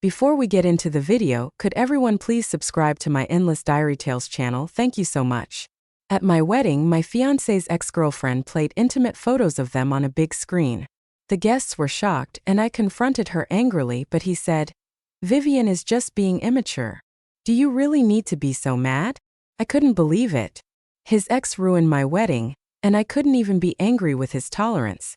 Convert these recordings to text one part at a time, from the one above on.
Before we get into the video, could everyone please subscribe to my Endless Diary Tales channel? Thank you so much. At my wedding, my fiancé's ex-girlfriend played intimate photos of them on a big screen. The guests were shocked, and I confronted her angrily, but he said, "Vivian is just being immature. Do you really need to be so mad?" I couldn't believe it. His ex ruined my wedding, and I couldn't even be angry with his tolerance.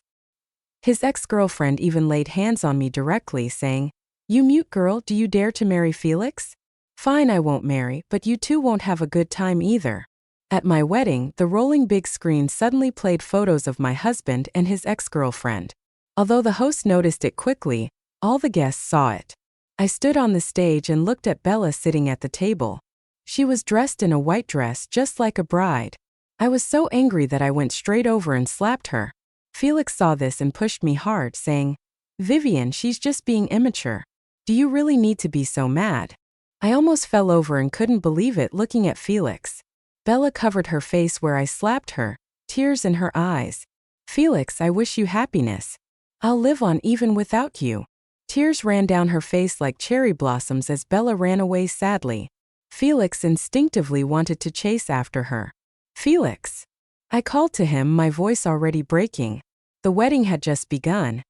His ex-girlfriend even laid hands on me directly, saying, "You mute girl, do you dare to marry Felix? Fine, I won't marry, but you two won't have a good time either." At my wedding, the rolling big screen suddenly played photos of my husband and his ex-girlfriend. Although the host noticed it quickly, all the guests saw it. I stood on the stage and looked at Bella sitting at the table. She was dressed in a white dress just like a bride. I was so angry that I went straight over and slapped her. Felix saw this and pushed me hard, saying, "Vivian, she's just being immature. Do you really need to be so mad?" I almost fell over and couldn't believe it looking at Felix. Bella covered her face where I slapped her, tears in her eyes. "Felix, I wish you happiness. I'll live on even without you." Tears ran down her face like cherry blossoms as Bella ran away sadly. Felix instinctively wanted to chase after her. "Felix!" I called to him, my voice already breaking. The wedding had just begun,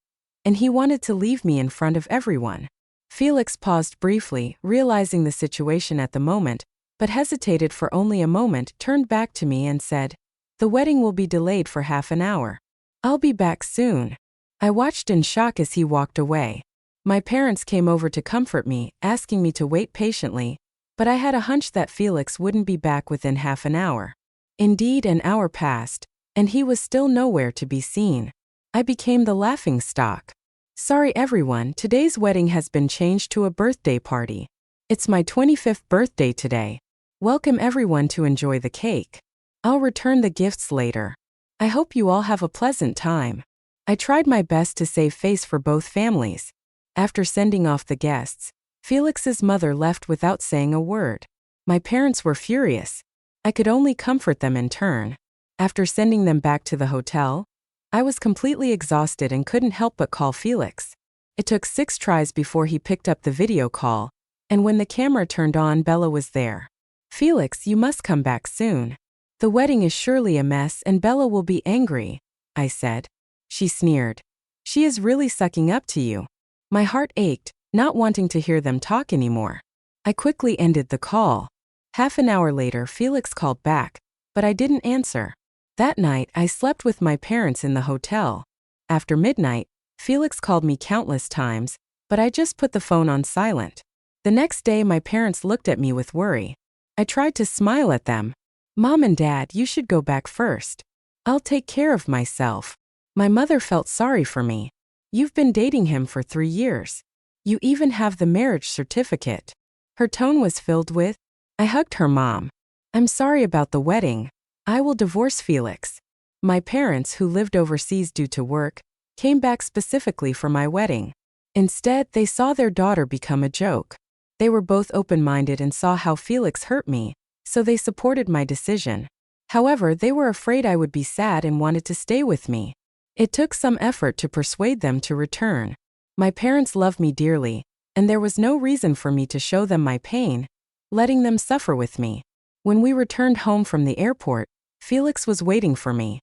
and he wanted to leave me in front of everyone. Felix paused briefly, realizing the situation at the moment, but hesitated for only a moment, turned back to me and said, "The wedding will be delayed for half an hour. I'll be back soon." I watched in shock as he walked away. My parents came over to comfort me, asking me to wait patiently, but I had a hunch that Felix wouldn't be back within half an hour. Indeed, an hour passed, and he was still nowhere to be seen. I became the laughingstock. "Sorry everyone, today's wedding has been changed to a birthday party. It's my 25th birthday today. Welcome everyone to enjoy the cake. I'll return the gifts later. I hope you all have a pleasant time." I tried my best to save face for both families. After sending off the guests, Felix's mother left without saying a word. My parents were furious. I could only comfort them in turn. After sending them back to the hotel, I was completely exhausted and couldn't help but call Felix. It took 6 tries before he picked up the video call, and when the camera turned on, Bella was there. "Felix, you must come back soon. The wedding is surely a mess and Bella will be angry," I said. She sneered. "She is really sucking up to you." My heart ached, not wanting to hear them talk anymore. I quickly ended the call. Half an hour later, Felix called back, but I didn't answer. That night, I slept with my parents in the hotel. After midnight, Felix called me countless times, but I just put the phone on silent. The next day, my parents looked at me with worry. I tried to smile at them. "Mom and Dad, you should go back first. I'll take care of myself." My mother felt sorry for me. "You've been dating him for 3 years. You even have the marriage certificate." Her tone was filled with, I hugged her mom. "I'm sorry about the wedding. I will divorce Felix." My parents, who lived overseas due to work, came back specifically for my wedding. Instead, they saw their daughter become a joke. They were both open-minded and saw how Felix hurt me, so they supported my decision. However, they were afraid I would be sad and wanted to stay with me. It took some effort to persuade them to return. My parents loved me dearly, and there was no reason for me to show them my pain, letting them suffer with me. When we returned home from the airport, Felix was waiting for me.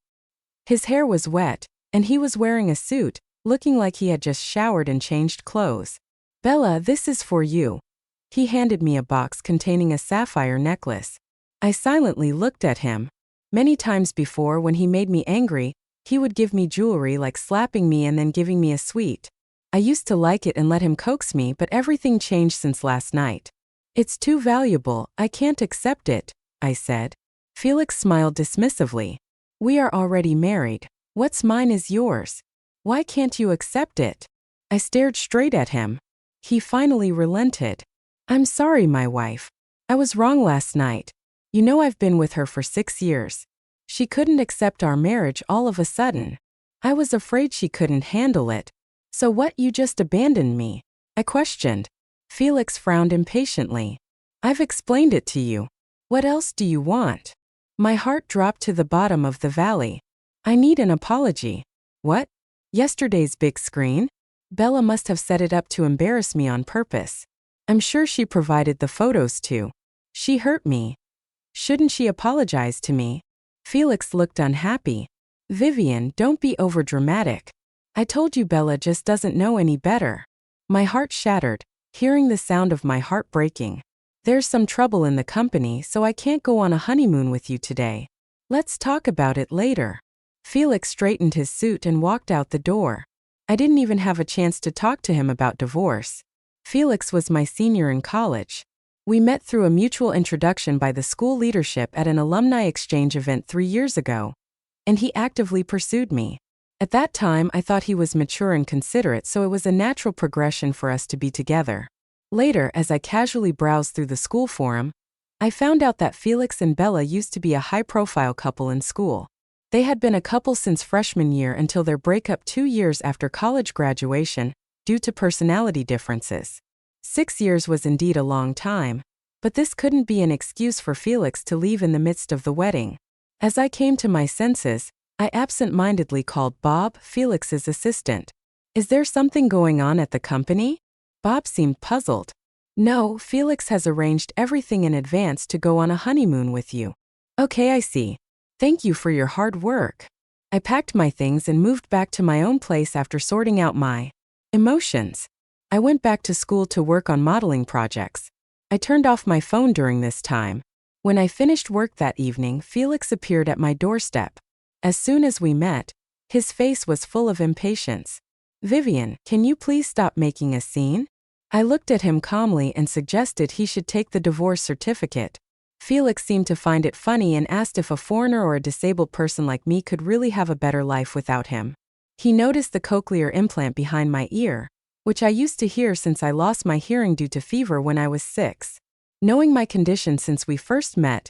His hair was wet, and he was wearing a suit, looking like he had just showered and changed clothes. "Bella, this is for you." He handed me a box containing a sapphire necklace. I silently looked at him. Many times before, when he made me angry, he would give me jewelry, like slapping me and then giving me a sweet. I used to like it and let him coax me, but everything changed since last night. "It's too valuable, I can't accept it," I said. Felix smiled dismissively. "We are already married. What's mine is yours. Why can't you accept it?" I stared straight at him. He finally relented. "I'm sorry, my wife. I was wrong last night. You know I've been with her for 6 years. She couldn't accept our marriage all of a sudden. I was afraid she couldn't handle it. So what, you just abandoned me?" I questioned. Felix frowned impatiently. "I've explained it to you. What else do you want?" My heart dropped to the bottom of the valley. "I need an apology." "What? Yesterday's big screen? Bella must have set it up to embarrass me on purpose. I'm sure she provided the photos too. She hurt me. Shouldn't she apologize to me? Felix looked unhappy. Vivian, don't be overdramatic. I told you Bella just doesn't know any better. My heart shattered, hearing the sound of my heart breaking. There's some trouble in the company, so I can't go on a honeymoon with you today. Let's talk about it later. Felix straightened his suit and walked out the door. I didn't even have a chance to talk to him about divorce. Felix was my senior in college. We met through a mutual introduction by the school leadership at an alumni exchange event 3 years ago, and he actively pursued me. At that time, I thought he was mature and considerate, so it was a natural progression for us to be together. Later, as I casually browsed through the school forum, I found out that Felix and Bella used to be a high-profile couple in school. They had been a couple since freshman year until their breakup 2 years after college graduation, due to personality differences. 6 years was indeed a long time, but this couldn't be an excuse for Felix to leave in the midst of the wedding. As I came to my senses, I absent-mindedly called Bob, Felix's assistant. Is there something going on at the company? Bob seemed puzzled. No, Felix has arranged everything in advance to go on a honeymoon with you. Okay, I see. Thank you for your hard work. I packed my things and moved back to my own place after sorting out my emotions. I went back to school to work on modeling projects. I turned off my phone during this time. When I finished work that evening, Felix appeared at my doorstep. As soon as we met, his face was full of impatience. Vivian, can you please stop making a scene? I looked at him calmly and suggested he should take the divorce certificate. Felix seemed to find it funny and asked if a foreigner or a disabled person like me could really have a better life without him. He noticed the cochlear implant behind my ear, which I used to hear since I lost my hearing due to fever when I was 6. Knowing my condition since we first met,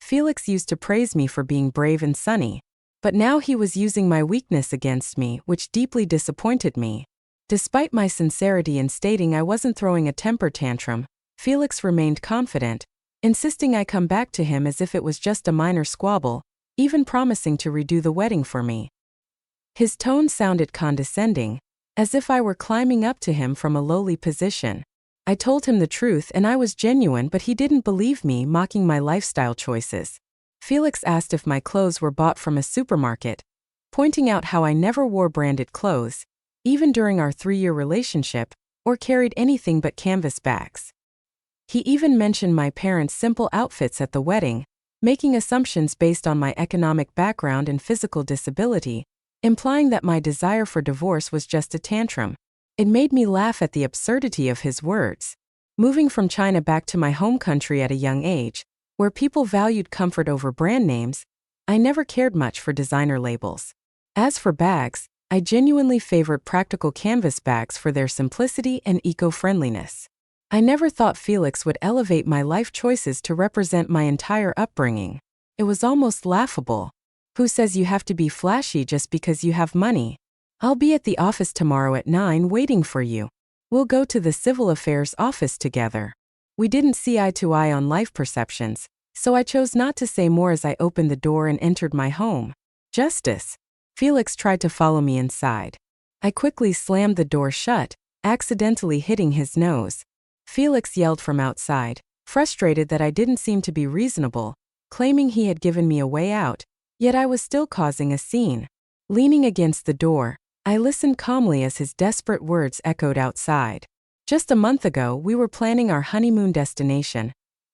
Felix used to praise me for being brave and sunny. But now he was using my weakness against me, which deeply disappointed me. Despite my sincerity in stating I wasn't throwing a temper tantrum, Felix remained confident, insisting I come back to him as if it was just a minor squabble, even promising to redo the wedding for me. His tone sounded condescending, as if I were climbing up to him from a lowly position. I told him the truth and I was genuine, but he didn't believe me, mocking my lifestyle choices. Felix asked if my clothes were bought from a supermarket, pointing out how I never wore branded clothes, even during our 3-year relationship, or carried anything but canvas bags. He even mentioned my parents' simple outfits at the wedding, making assumptions based on my economic background and physical disability, implying that my desire for divorce was just a tantrum. It made me laugh at the absurdity of his words. Moving from China back to my home country at a young age, where people valued comfort over brand names, I never cared much for designer labels. As for bags, I genuinely favored practical canvas bags for their simplicity and eco-friendliness. I never thought Felix would elevate my life choices to represent my entire upbringing. It was almost laughable. Who says you have to be flashy just because you have money? I'll be at the office tomorrow at 9 waiting for you. We'll go to the civil affairs office together. We didn't see eye to eye on life perceptions, so I chose not to say more as I opened the door and entered my home. Justice. Felix tried to follow me inside. I quickly slammed the door shut, accidentally hitting his nose. Felix yelled from outside, frustrated that I didn't seem to be reasonable, claiming he had given me a way out, yet I was still causing a scene. Leaning against the door, I listened calmly as his desperate words echoed outside. Just a month ago, we were planning our honeymoon destination,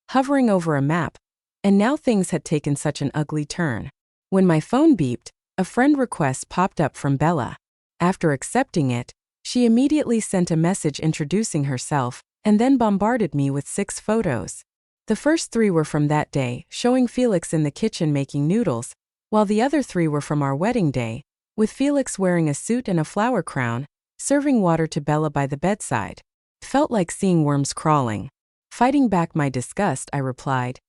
hovering over a map, and now things had taken such an ugly turn. When my phone beeped, a friend request popped up from Bella. After accepting it, she immediately sent a message introducing herself, and then bombarded me with 6 photos. The first 3 were from that day, showing Felix in the kitchen making noodles, while the other 3 were from our wedding day, with Felix wearing a suit and a flower crown, serving water to Bella by the bedside. Felt like seeing worms crawling. Fighting back my disgust, I replied,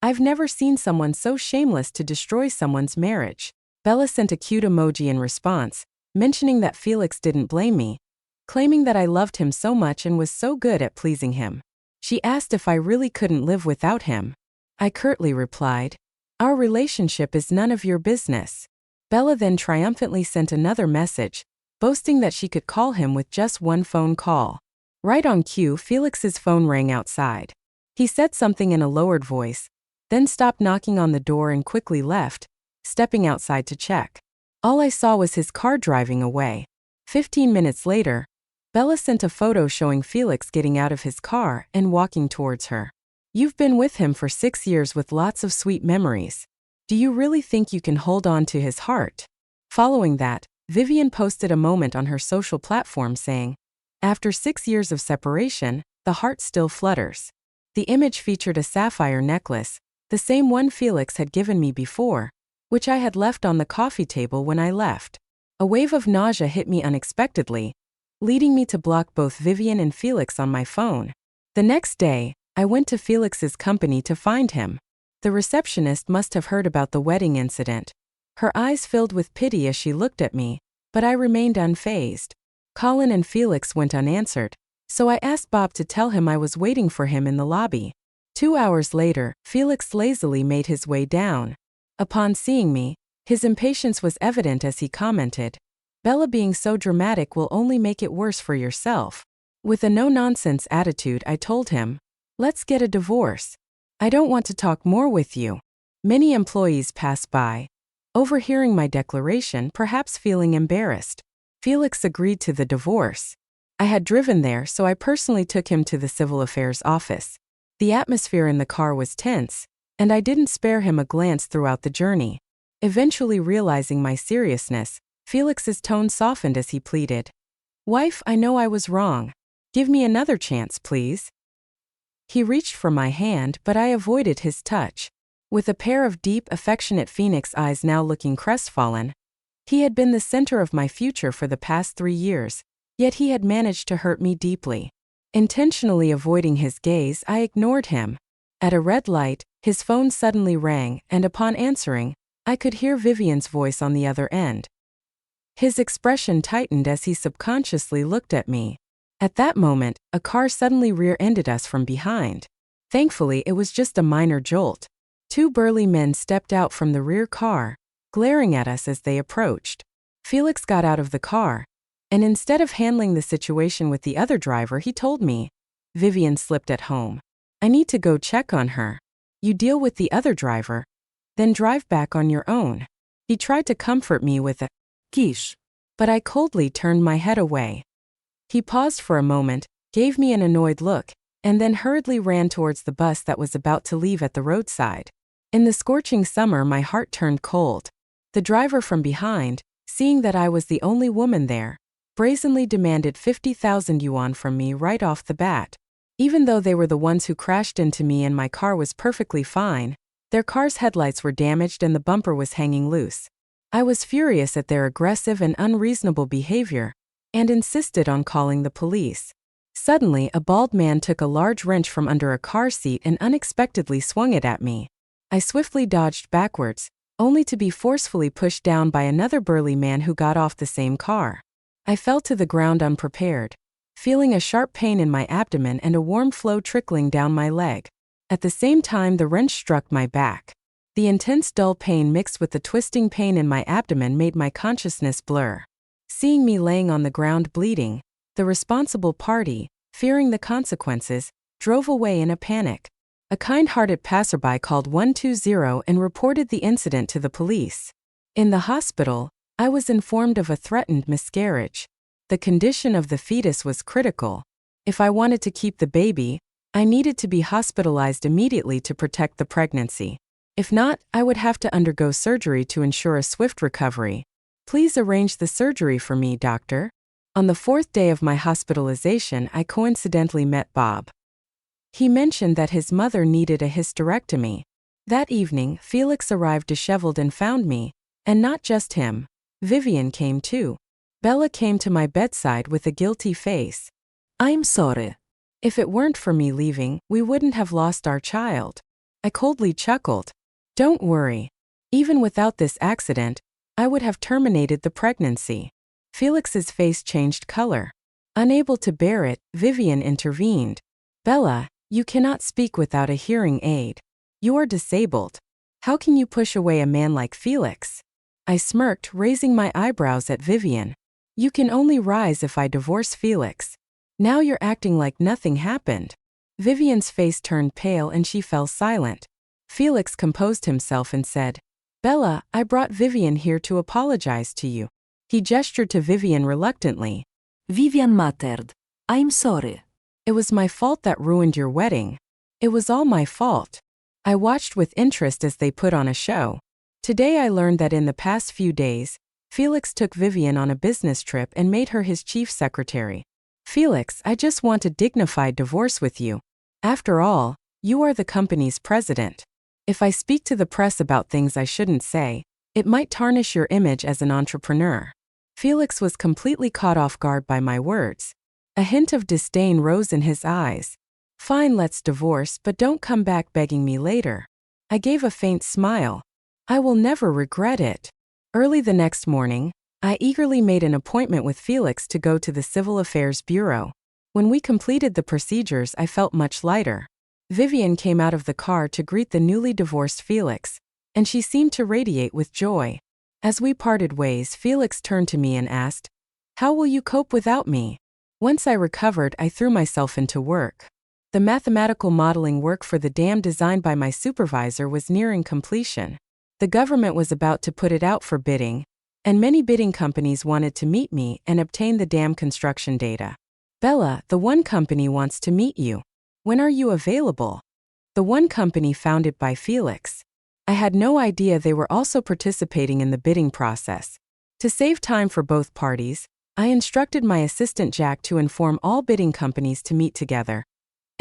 "I've never seen someone so shameless to destroy someone's marriage." Bella sent a cute emoji in response, mentioning that Felix didn't blame me, claiming that I loved him so much and was so good at pleasing him. She asked if I really couldn't live without him. I curtly replied, "Our relationship is none of your business." Bella then triumphantly sent another message, boasting that she could call him with just one phone call. Right on cue, Felix's phone rang outside. He said something in a lowered voice, then stopped knocking on the door and quickly left, stepping outside to check. All I saw was his car driving away. 15 minutes later, Bella sent a photo showing Felix getting out of his car and walking towards her. You've been with him for 6 years with lots of sweet memories. Do you really think you can hold on to his heart? Following that, Vivian posted a moment on her social platform saying, after 6 years of separation, the heart still flutters. The image featured a sapphire necklace, the same one Felix had given me before, which I had left on the coffee table when I left. A wave of nausea hit me unexpectedly, leading me to block both Vivian and Felix on my phone. The next day, I went to Felix's company to find him. The receptionist must have heard about the wedding incident. Her eyes filled with pity as she looked at me, but I remained unfazed. Colin and Felix went unanswered, so I asked Bob to tell him I was waiting for him in the lobby. 2 hours later, Felix lazily made his way down. Upon seeing me, his impatience was evident as he commented, Bella, being so dramatic will only make it worse for yourself. With a no-nonsense attitude, I told him, let's get a divorce. I don't want to talk more with you. Many employees passed by, overhearing my declaration, perhaps feeling embarrassed. Felix agreed to the divorce. I had driven there, so I personally took him to the civil affairs office. The atmosphere in the car was tense, and I didn't spare him a glance throughout the journey. Eventually realizing my seriousness, Felix's tone softened as he pleaded, wife, I know I was wrong. Give me another chance, please. He reached for my hand, but I avoided his touch. With a pair of deep, affectionate phoenix eyes now looking crestfallen, he had been the center of my future for the past 3 years, yet he had managed to hurt me deeply. Intentionally avoiding his gaze, I ignored him. At a red light, his phone suddenly rang, and upon answering, I could hear Vivian's voice on the other end. His expression tightened as he subconsciously looked at me. At that moment, a car suddenly rear-ended us from behind. Thankfully, it was just a minor jolt. 2 burly men stepped out from the rear car, glaring at us as they approached. Felix got out of the car, and instead of handling the situation with the other driver, he told me, Vivian slipped at home. I need to go check on her. You deal with the other driver, then drive back on your own. He tried to comfort me with a quiche, but I coldly turned my head away. He paused for a moment, gave me an annoyed look, and then hurriedly ran towards the bus that was about to leave at the roadside. In the scorching summer, my heart turned cold. The driver from behind, seeing that I was the only woman there, brazenly demanded 50,000 yuan from me right off the bat. Even though they were the ones who crashed into me and my car was perfectly fine, their car's headlights were damaged and the bumper was hanging loose. I was furious at their aggressive and unreasonable behavior, and insisted on calling the police. Suddenly, a bald man took a large wrench from under a car seat and unexpectedly swung it at me. I swiftly dodged backwards, only to be forcefully pushed down by another burly man who got off the same car. I fell to the ground unprepared, feeling a sharp pain in my abdomen and a warm flow trickling down my leg. At the same time, the wrench struck my back. The intense dull pain mixed with the twisting pain in my abdomen made my consciousness blur. Seeing me laying on the ground bleeding, the responsible party, fearing the consequences, drove away in a panic. A kind-hearted passerby called 120 and reported the incident to the police. In the hospital, I was informed of a threatened miscarriage. The condition of the fetus was critical. If I wanted to keep the baby, I needed to be hospitalized immediately to protect the pregnancy. If not, I would have to undergo surgery to ensure a swift recovery. Please arrange the surgery for me, doctor. On the 4th day of my hospitalization, I coincidentally met Bob. He mentioned that his mother needed a hysterectomy. That evening, Felix arrived disheveled and found me, and not just him. Vivian came too. Bella came to my bedside with a guilty face. I'm sorry. If it weren't for me leaving, we wouldn't have lost our child. I coldly chuckled. Don't worry. Even without this accident, I would have terminated the pregnancy. Felix's face changed color. Unable to bear it, Vivian intervened. Bella, you cannot speak without a hearing aid. You are disabled. How can you push away a man like Felix? I smirked, raising my eyebrows at Vivian. You can only rise if I divorce Felix. Now you're acting like nothing happened. Vivian's face turned pale and she fell silent. Felix composed himself and said, Bella, I brought Vivian here to apologize to you. He gestured to Vivian reluctantly. Vivian muttered, I'm sorry. It was my fault that ruined your wedding. It was all my fault. I watched with interest as they put on a show. Today I learned that in the past few days, Felix took Vivian on a business trip and made her his chief secretary. Felix, I just want a dignified divorce with you. After all, you are the company's president. If I speak to the press about things I shouldn't say, it might tarnish your image as an entrepreneur. Felix was completely caught off guard by my words. A hint of disdain rose in his eyes. Fine, let's divorce, but don't come back begging me later. I gave a faint smile. I will never regret it. Early the next morning, I eagerly made an appointment with Felix to go to the Civil Affairs Bureau. When we completed the procedures, I felt much lighter. Vivian came out of the car to greet the newly divorced Felix, and she seemed to radiate with joy. As we parted ways, Felix turned to me and asked, How will you cope without me? Once I recovered, I threw myself into work. The mathematical modeling work for the dam designed by my supervisor was nearing completion. The government was about to put it out for bidding, and many bidding companies wanted to meet me and obtain the dam construction data. Bella, the one company wants to meet you. When are you available? The one company founded by Felix. I had no idea they were also participating in the bidding process. To save time for both parties, I instructed my assistant Jack to inform all bidding companies to meet together,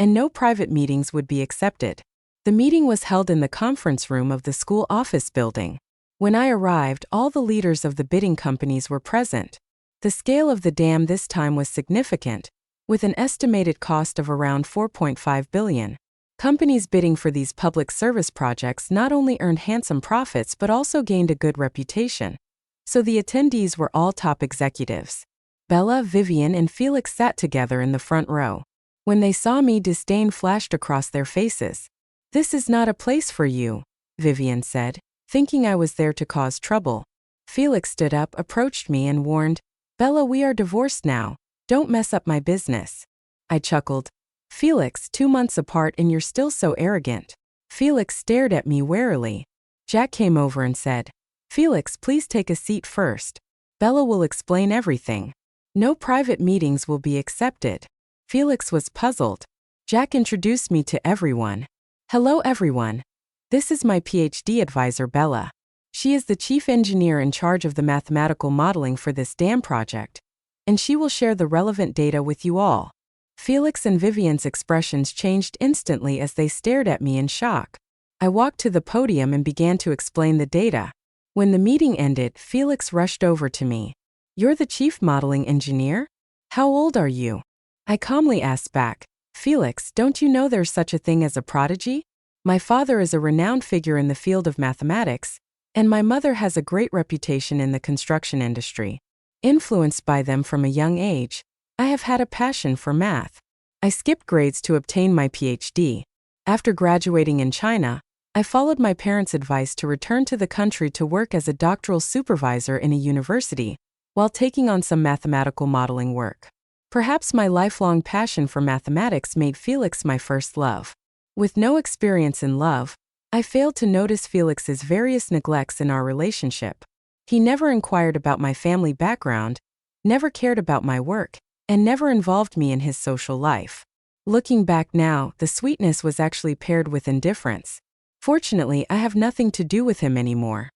and no private meetings would be accepted. The meeting was held in the conference room of the school office building. When I arrived, all the leaders of the bidding companies were present. The scale of the dam this time was significant, with an estimated cost of around $4.5 billion. Companies bidding for these public service projects not only earned handsome profits but also gained a good reputation. So the attendees were all top executives. Bella, Vivian, and Felix sat together in the front row. When they saw me, disdain flashed across their faces. This is not a place for you, Vivian said, thinking I was there to cause trouble. Felix stood up, approached me, and warned, Bella, we are divorced now. Don't mess up my business. I chuckled. Felix, 2 months apart and you're still so arrogant. Felix stared at me warily. Jack came over and said, Felix, please take a seat first. Bella will explain everything. No private meetings will be accepted. Felix was puzzled. Jack introduced me to everyone. Hello everyone. This is my PhD advisor Bella. She is the chief engineer in charge of the mathematical modeling for this dam project, and she will share the relevant data with you all. Felix and Vivian's expressions changed instantly as they stared at me in shock. I walked to the podium and began to explain the data. When the meeting ended, Felix rushed over to me. You're the chief modeling engineer? How old are you? I calmly asked back, Felix, don't you know there's such a thing as a prodigy? My father is a renowned figure in the field of mathematics, and my mother has a great reputation in the construction industry. Influenced by them from a young age, I have had a passion for math. I skipped grades to obtain my PhD. After graduating in China, I followed my parents' advice to return to the country to work as a doctoral supervisor in a university, while taking on some mathematical modeling work. Perhaps my lifelong passion for mathematics made Felix my first love. With no experience in love, I failed to notice Felix's various neglects in our relationship. He never inquired about my family background, never cared about my work, and never involved me in his social life. Looking back now, the sweetness was actually paired with indifference. Fortunately, I have nothing to do with him anymore.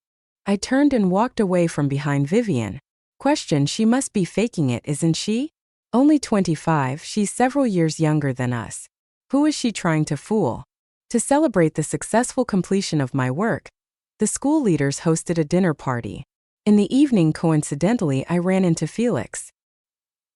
I turned and walked away from behind Vivian. Question, she must be faking it, isn't she? Only 25, she's several years younger than us. Who is she trying to fool? To celebrate the successful completion of my work, the school leaders hosted a dinner party. In the evening, coincidentally, I ran into Felix.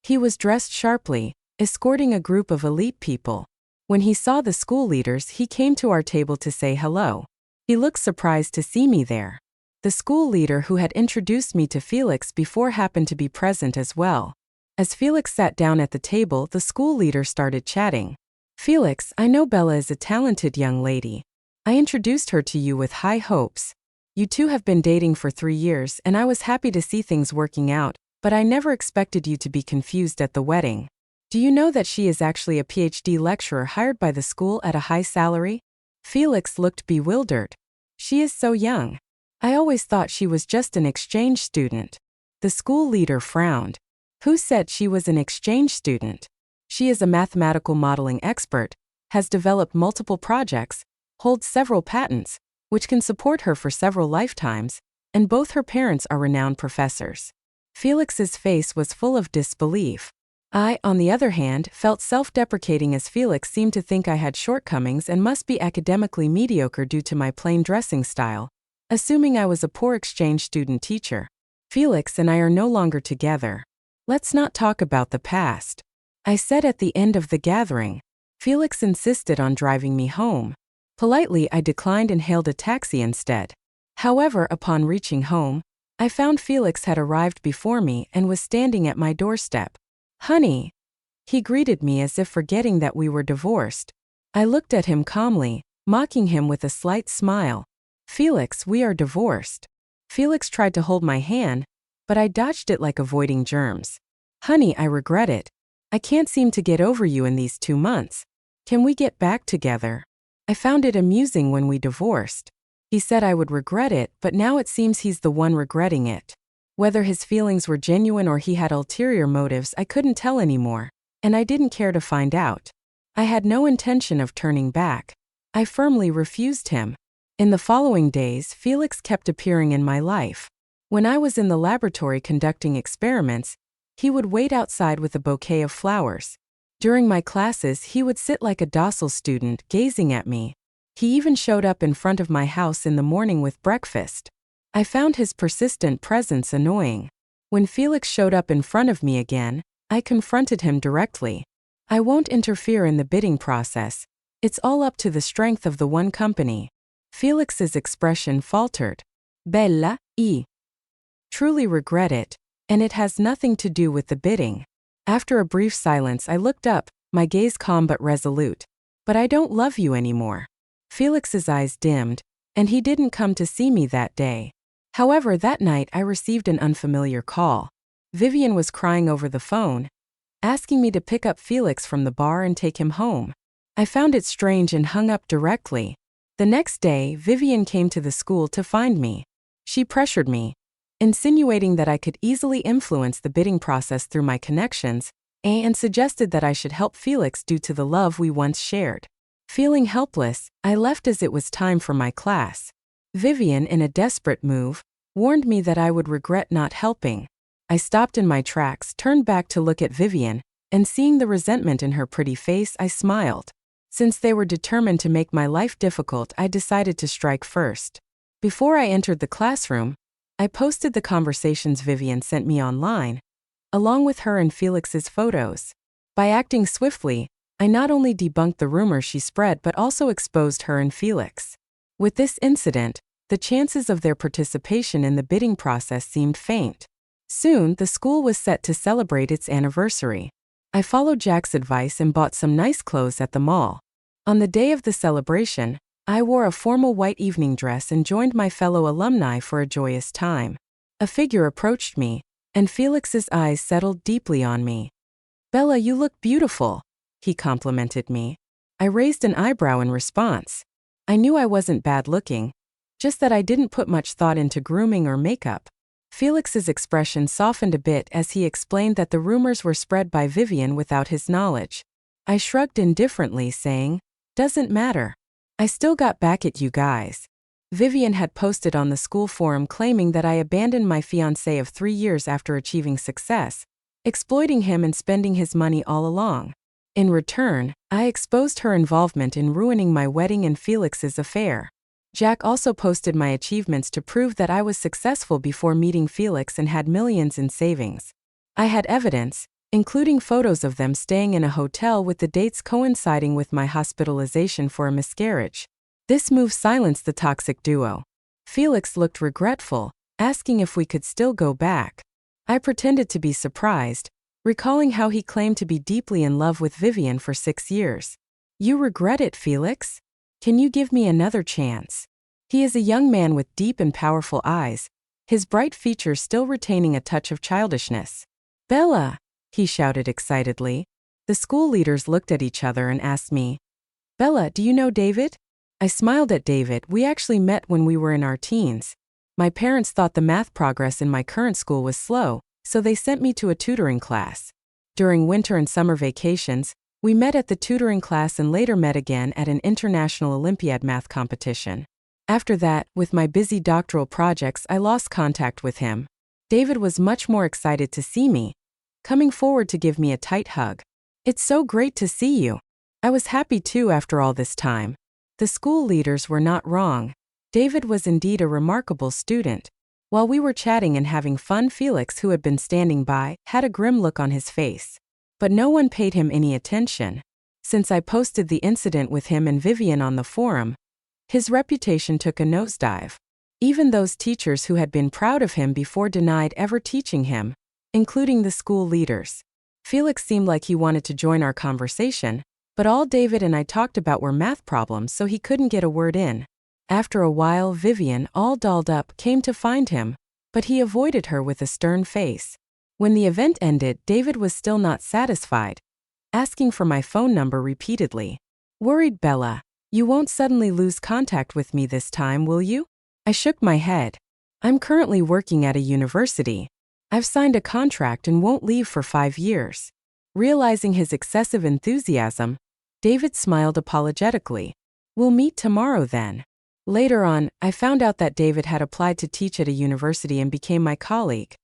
He was dressed sharply, escorting a group of elite people. When he saw the school leaders, he came to our table to say hello. He looked surprised to see me there. The school leader who had introduced me to Felix before happened to be present as well. As Felix sat down at the table, the school leader started chatting. Felix, I know Bella is a talented young lady. I introduced her to you with high hopes. You two have been dating for 3 years, and I was happy to see things working out, But I never expected you to be confused at the wedding. Do you know that she is actually a PhD lecturer hired by the school at a high salary? Felix looked bewildered. She is so young. I always thought she was just an exchange student. The school leader frowned. Who said she was an exchange student? She is a mathematical modeling expert, has developed multiple projects, holds several patents, which can support her for several lifetimes, and both her parents are renowned professors. Felix's face was full of disbelief. I, on the other hand, felt self-deprecating as Felix seemed to think I had shortcomings and must be academically mediocre due to my plain dressing style, assuming I was a poor exchange student teacher. Felix and I are no longer together. Let's not talk about the past, I said at the end of the gathering. Felix insisted on driving me home. Politely, I declined and hailed a taxi instead. However, upon reaching home, I found Felix had arrived before me and was standing at my doorstep. "Honey," he greeted me as if forgetting that we were divorced. I looked at him calmly, mocking him with a slight smile. "Felix, we are divorced." Felix tried to hold my hand, but I dodged it like avoiding germs. "Honey, I regret it. I can't seem to get over you in these 2 months. Can we get back together? I found it amusing when we divorced." He said I would regret it, but now it seems he's the one regretting it. Whether his feelings were genuine or he had ulterior motives, I couldn't tell anymore, and I didn't care to find out. I had no intention of turning back. I firmly refused him. In the following days, Felix kept appearing in my life. When I was in the laboratory conducting experiments, he would wait outside with a bouquet of flowers. During my classes, he would sit like a docile student, gazing at me. He even showed up in front of my house in the morning with breakfast. I found his persistent presence annoying. When Felix showed up in front of me again, I confronted him directly. "I won't interfere in the bidding process. It's all up to the strength of the one company." Felix's expression faltered. "Bella, truly regret it, and it has nothing to do with the bidding." After a brief silence, I looked up, my gaze calm but resolute. "But I don't love you anymore." Felix's eyes dimmed, and he didn't come to see me that day. However, that night I received an unfamiliar call. Vivian was crying over the phone, asking me to pick up Felix from the bar and take him home. I found it strange and hung up directly. The next day, Vivian came to the school to find me. She pressured me, insinuating that I could easily influence the bidding process through my connections, and suggested that I should help Felix due to the love we once shared. Feeling helpless, I left as it was time for my class. Vivian, in a desperate move, warned me that I would regret not helping. I stopped in my tracks, turned back to look at Vivian, and seeing the resentment in her pretty face, I smiled. Since they were determined to make my life difficult, I decided to strike first. Before I entered the classroom, I posted the conversations Vivian sent me online, along with her and Felix's photos. By acting swiftly, I not only debunked the rumors she spread but also exposed her and Felix. With this incident, the chances of their participation in the bidding process seemed faint. Soon, the school was set to celebrate its anniversary. I followed Jack's advice and bought some nice clothes at the mall. On the day of the celebration, I wore a formal white evening dress and joined my fellow alumni for a joyous time. A figure approached me, and Felix's eyes settled deeply on me. "Bella, you look beautiful," he complimented me. I raised an eyebrow in response. I knew I wasn't bad looking, just that I didn't put much thought into grooming or makeup. Felix's expression softened a bit as he explained that the rumors were spread by Vivian without his knowledge. I shrugged indifferently, saying, "Doesn't matter. I still got back at you guys." Vivian had posted on the school forum claiming that I abandoned my fiancé of 3 years after achieving success, exploiting him and spending his money all along. In return, I exposed her involvement in ruining my wedding and Felix's affair. Jack also posted my achievements to prove that I was successful before meeting Felix and had millions in savings. I had evidence, including photos of them staying in a hotel with the dates coinciding with my hospitalization for a miscarriage. This move silenced the toxic duo. Felix looked regretful, asking if we could still go back. I pretended to be surprised, recalling how he claimed to be deeply in love with Vivian for 6 years. "You regret it, Felix? Can you give me another chance?" He is a young man with deep and powerful eyes, his bright features still retaining a touch of childishness. "Bella!" he shouted excitedly. The school leaders looked at each other and asked me, "Bella, do you know David?" I smiled at David. We actually met when we were in our teens. My parents thought the math progress in my current school was slow, so they sent me to a tutoring class. During winter and summer vacations, we met at the tutoring class and later met again at an international Olympiad math competition. After that, with my busy doctoral projects, I lost contact with him. David was much more excited to see me, coming forward to give me a tight hug. "It's so great to see you." I was happy too after all this time. The school leaders were not wrong. David was indeed a remarkable student. While we were chatting and having fun, Felix, who had been standing by, had a grim look on his face. But no one paid him any attention. Since I posted the incident with him and Vivian on the forum, his reputation took a nosedive. Even those teachers who had been proud of him before denied ever teaching him, including the school leaders. Felix seemed like he wanted to join our conversation, but all David and I talked about were math problems, so he couldn't get a word in. After a while, Vivian, all dolled up, came to find him, but he avoided her with a stern face. When the event ended, David was still not satisfied, asking for my phone number repeatedly. Worried Bella, "You won't suddenly lose contact with me this time, will you?" I shook my head. "I'm currently working at a university. I've signed a contract and won't leave for 5 years. Realizing his excessive enthusiasm, David smiled apologetically. "We'll meet tomorrow then." Later on, I found out that David had applied to teach at a university and became my colleague.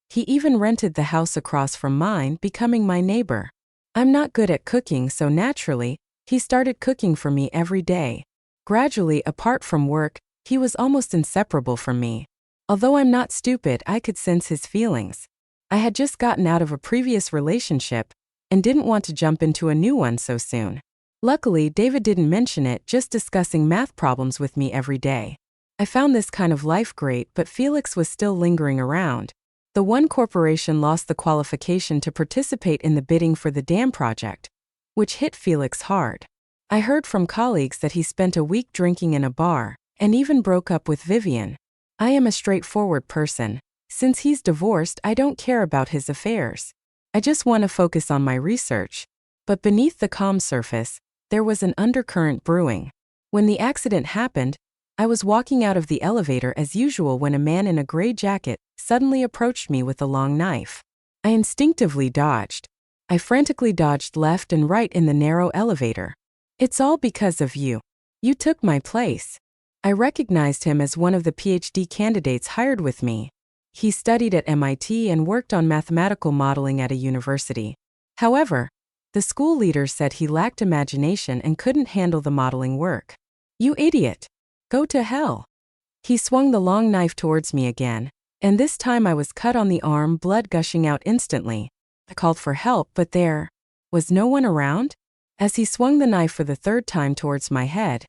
He even rented the house across from mine, becoming my neighbor. I'm not good at cooking, so naturally, he started cooking for me every day. Gradually, apart from work, he was almost inseparable from me. Although I'm not stupid, I could sense his feelings. I had just gotten out of a previous relationship and didn't want to jump into a new one so soon. Luckily, David didn't mention it, just discussing math problems with me every day. I found this kind of life great, but Felix was still lingering around. The one corporation lost the qualification to participate in the bidding for the dam project, which hit Felix hard. I heard from colleagues that he spent a week drinking in a bar and even broke up with Vivian. I am a straightforward person. Since he's divorced, I don't care about his affairs. I just want to focus on my research. But beneath the calm surface, there was an undercurrent brewing. When the accident happened, I was walking out of the elevator as usual when a man in a gray jacket suddenly approached me with a long knife. I instinctively dodged. I frantically dodged left and right in the narrow elevator. "It's all because of you. You took my place." I recognized him as one of the PhD candidates hired with me. He studied at MIT and worked on mathematical modeling at a university. However, the school leaders said he lacked imagination and couldn't handle the modeling work. "You idiot! Go to hell." He swung the long knife towards me again, and this time I was cut on the arm, blood gushing out instantly. I called for help, but there was no one around. As he swung the knife for the third time towards my head,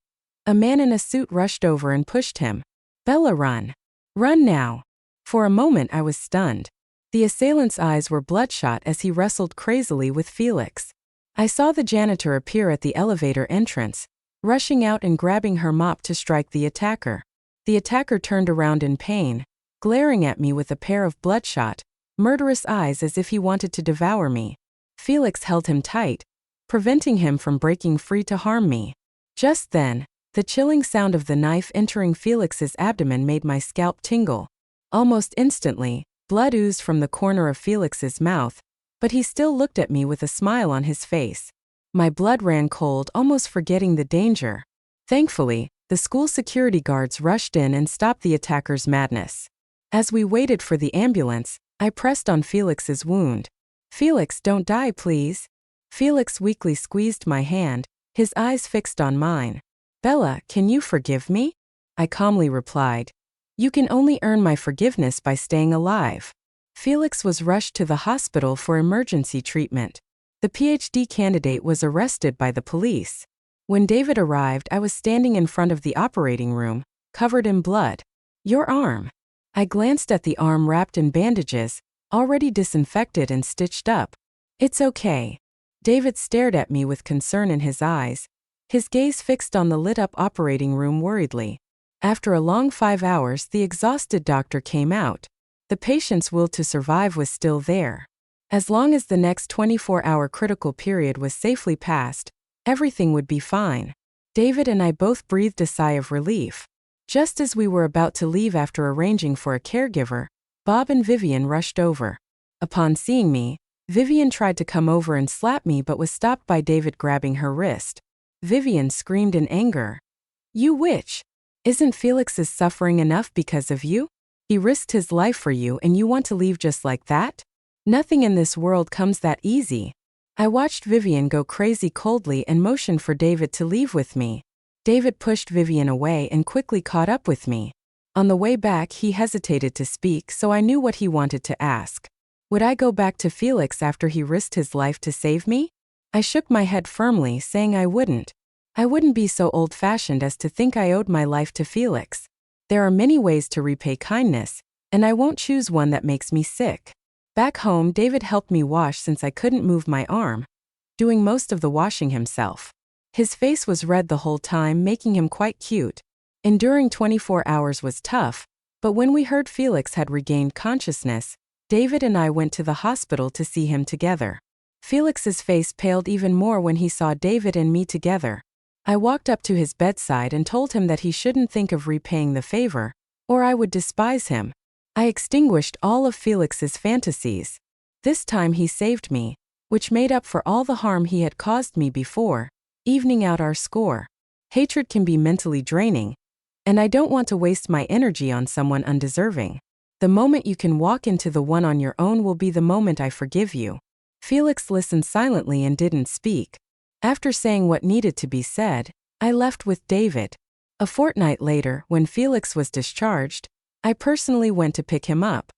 a man in a suit rushed over and pushed him. "Bella, run! Run now!" For a moment I was stunned. The assailant's eyes were bloodshot as he wrestled crazily with Felix. I saw the janitor appear at the elevator entrance, rushing out and grabbing her mop to strike the attacker. The attacker turned around in pain, glaring at me with a pair of bloodshot, murderous eyes as if he wanted to devour me. Felix held him tight, preventing him from breaking free to harm me. Just then, the chilling sound of the knife entering Felix's abdomen made my scalp tingle. Almost instantly, blood oozed from the corner of Felix's mouth, but he still looked at me with a smile on his face. My blood ran cold, almost forgetting the danger. Thankfully, the school security guards rushed in and stopped the attacker's madness. As we waited for the ambulance, I pressed on Felix's wound. "Felix, don't die, please." Felix weakly squeezed my hand, his eyes fixed on mine. "Bella, can you forgive me?" I calmly replied. "You can only earn my forgiveness by staying alive." Felix was rushed to the hospital for emergency treatment. The PhD candidate was arrested by the police. When David arrived, I was standing in front of the operating room, covered in blood. "Your arm." I glanced at the arm wrapped in bandages, already disinfected and stitched up. "It's okay." David stared at me with concern in his eyes, his gaze fixed on the lit-up operating room worriedly. After a long 5 hours, the exhausted doctor came out. The patient's will to survive was still there. As long as the next 24-hour critical period was safely passed, everything would be fine. David and I both breathed a sigh of relief. Just as we were about to leave after arranging for a caregiver, Bob and Vivian rushed over. Upon seeing me, Vivian tried to come over and slap me but was stopped by David grabbing her wrist. Vivian screamed in anger. "You witch! Isn't Felix's suffering enough because of you? He risked his life for you and you want to leave just like that? Nothing in this world comes that easy." I watched Vivian go crazy coldly and motioned for David to leave with me. David pushed Vivian away and quickly caught up with me. On the way back, he hesitated to speak, so I knew what he wanted to ask. Would I go back to Felix after he risked his life to save me? I shook my head firmly, saying I wouldn't. I wouldn't be so old-fashioned as to think I owed my life to Felix. There are many ways to repay kindness, and I won't choose one that makes me sick. Back home, David helped me wash since I couldn't move my arm, doing most of the washing himself. His face was red the whole time, making him quite cute. Enduring 24 hours was tough, but when we heard Felix had regained consciousness, David and I went to the hospital to see him together. Felix's face paled even more when he saw David and me together. I walked up to his bedside and told him that he shouldn't think of repaying the favor, or I would despise him. I extinguished all of Felix's fantasies. This time he saved me, which made up for all the harm he had caused me before, evening out our score. Hatred can be mentally draining, and I don't want to waste my energy on someone undeserving. The moment you can walk into the one on your own will be the moment I forgive you. Felix listened silently and didn't speak. After saying what needed to be said, I left with David. A fortnight later, when Felix was discharged, I personally went to pick him up.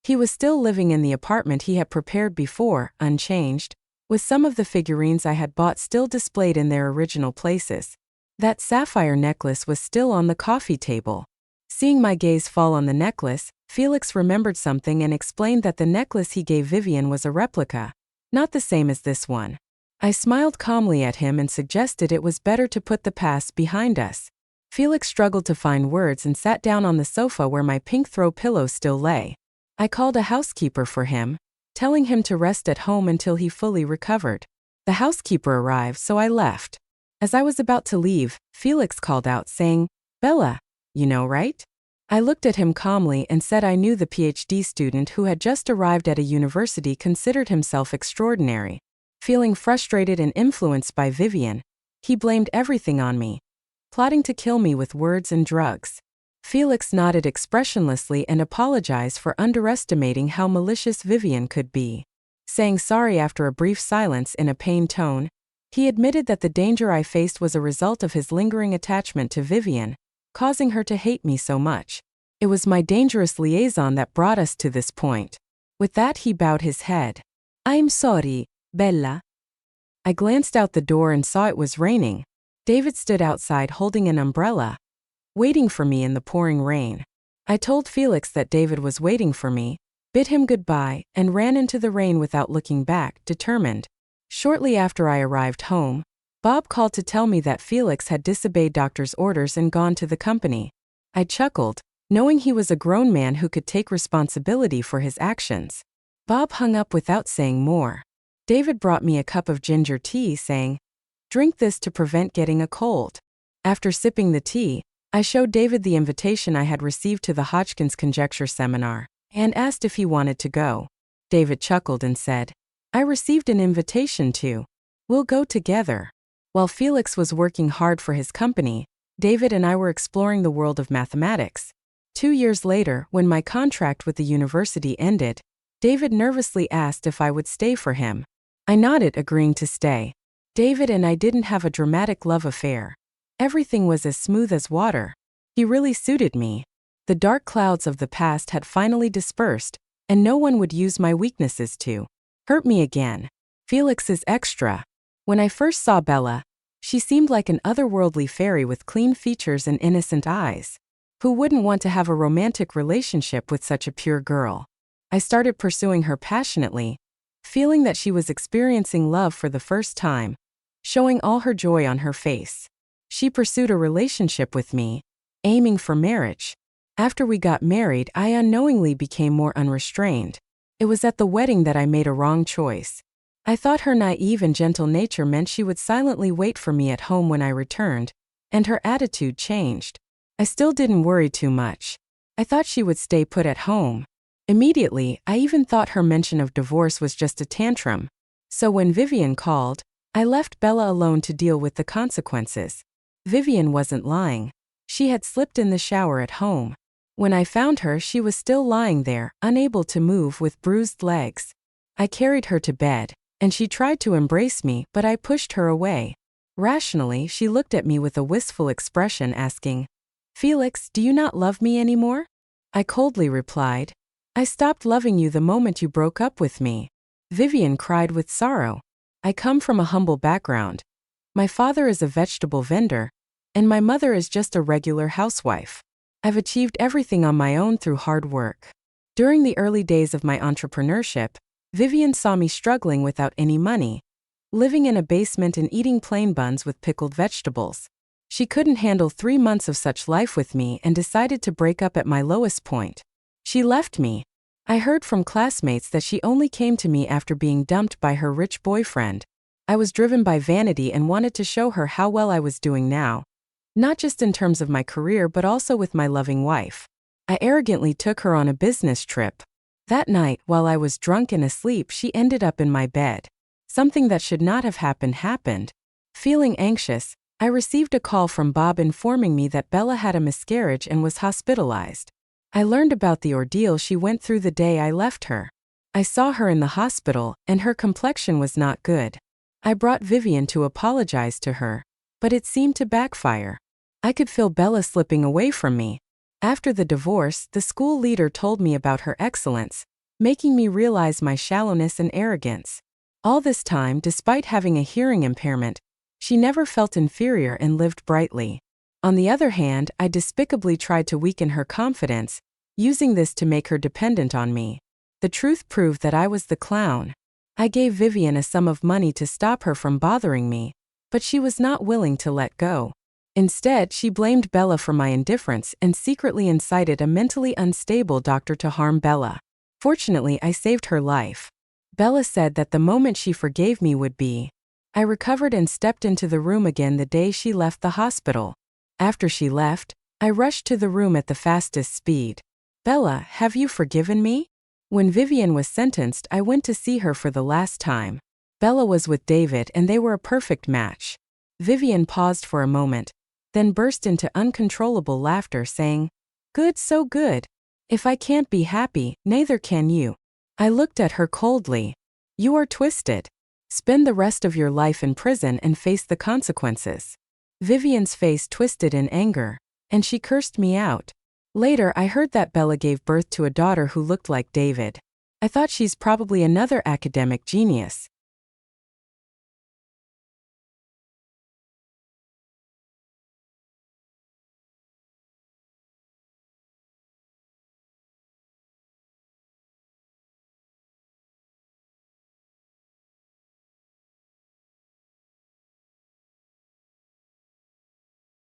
He was still living in the apartment he had prepared before, unchanged, with some of the figurines I had bought still displayed in their original places. That sapphire necklace was still on the coffee table. Seeing my gaze fall on the necklace, Felix remembered something and explained that the necklace he gave Vivian was a replica, not the same as this one. I smiled calmly at him and suggested it was better to put the past behind us. Felix struggled to find words and sat down on the sofa where my pink throw pillow still lay. I called a housekeeper for him, telling him to rest at home until he fully recovered. The housekeeper arrived, so I left. As I was about to leave, Felix called out saying, "Bella, you know, right?" I looked at him calmly and said I knew the PhD student who had just arrived at a university considered himself extraordinary. Feeling frustrated and influenced by Vivian, he blamed everything on me, plotting to kill me with words and drugs. Felix nodded expressionlessly and apologized for underestimating how malicious Vivian could be. Saying sorry after a brief silence in a pained tone, he admitted that the danger I faced was a result of his lingering attachment to Vivian, causing her to hate me so much. It was my dangerous liaison that brought us to this point. With that, he bowed his head. "I'm sorry, Bella." I glanced out the door and saw it was raining. David stood outside holding an umbrella, waiting for me in the pouring rain. I told Felix that David was waiting for me, bid him goodbye, and ran into the rain without looking back, determined. Shortly after I arrived home, Bob called to tell me that Felix had disobeyed doctor's orders and gone to the company. I chuckled, knowing he was a grown man who could take responsibility for his actions. Bob hung up without saying more. David brought me a cup of ginger tea, saying, "Drink this to prevent getting a cold." After sipping the tea, I showed David the invitation I had received to the Hodgkin's conjecture seminar, and asked if he wanted to go. David chuckled and said, "I received an invitation too. We'll go together." While Felix was working hard for his company, David and I were exploring the world of mathematics. 2 years later, when my contract with the university ended, David nervously asked if I would stay for him. I nodded, agreeing to stay. David and I didn't have a dramatic love affair. Everything was as smooth as water. He really suited me. The dark clouds of the past had finally dispersed, and no one would use my weaknesses to hurt me again. Felix is extra. When I first saw Bella, she seemed like an otherworldly fairy with clean features and innocent eyes. Who wouldn't want to have a romantic relationship with such a pure girl? I started pursuing her passionately, feeling that she was experiencing love for the first time, showing all her joy on her face. She pursued a relationship with me, aiming for marriage. After we got married, I unknowingly became more unrestrained. It was at the wedding that I made a wrong choice. I thought her naive and gentle nature meant she would silently wait for me at home when I returned, and her attitude changed. I still didn't worry too much. I thought she would stay put at home. Immediately, I even thought her mention of divorce was just a tantrum. So when Vivian called, I left Bella alone to deal with the consequences. Vivian wasn't lying. She had slipped in the shower at home. When I found her, she was still lying there, unable to move with bruised legs. I carried her to bed, and she tried to embrace me, but I pushed her away. Rationally, she looked at me with a wistful expression, asking, "Felix, do you not love me anymore?" I coldly replied, "I stopped loving you the moment you broke up with me." Vivian cried with sorrow. I come from a humble background. My father is a vegetable vendor, and my mother is just a regular housewife. I've achieved everything on my own through hard work. During the early days of my entrepreneurship, Vivian saw me struggling without any money, living in a basement and eating plain buns with pickled vegetables. She couldn't handle 3 months of such life with me and decided to break up at my lowest point. She left me. I heard from classmates that she only came to me after being dumped by her rich boyfriend. I was driven by vanity and wanted to show her how well I was doing now, not just in terms of my career but also with my loving wife. I arrogantly took her on a business trip. That night, while I was drunk and asleep, she ended up in my bed. Something that should not have happened. Feeling anxious, I received a call from Bob informing me that Bella had a miscarriage and was hospitalized. I learned about the ordeal she went through the day I left her. I saw her in the hospital, and her complexion was not good. I brought Vivian to apologize to her, but it seemed to backfire. I could feel Bella slipping away from me. After the divorce, the school leader told me about her excellence, making me realize my shallowness and arrogance. All this time, despite having a hearing impairment, she never felt inferior and lived brightly. On the other hand, I despicably tried to weaken her confidence, using this to make her dependent on me. The truth proved that I was the clown. I gave Vivian a sum of money to stop her from bothering me, but she was not willing to let go. Instead, she blamed Bella for my indifference and secretly incited a mentally unstable doctor to harm Bella. Fortunately, I saved her life. Bella said that the moment she forgave me would be. I recovered and stepped into the room again the day she left the hospital. After she left, I rushed to the room at the fastest speed. "Bella, have you forgiven me?" When Vivian was sentenced, I went to see her for the last time. Bella was with David and they were a perfect match. Vivian paused for a moment, then burst into uncontrollable laughter, saying, "Good, so good. If I can't be happy, neither can you." I looked at her coldly. "You are twisted. Spend the rest of your life in prison and face the consequences." Vivian's face twisted in anger, and she cursed me out. Later, I heard that Bella gave birth to a daughter who looked like David. I thought she's probably another academic genius.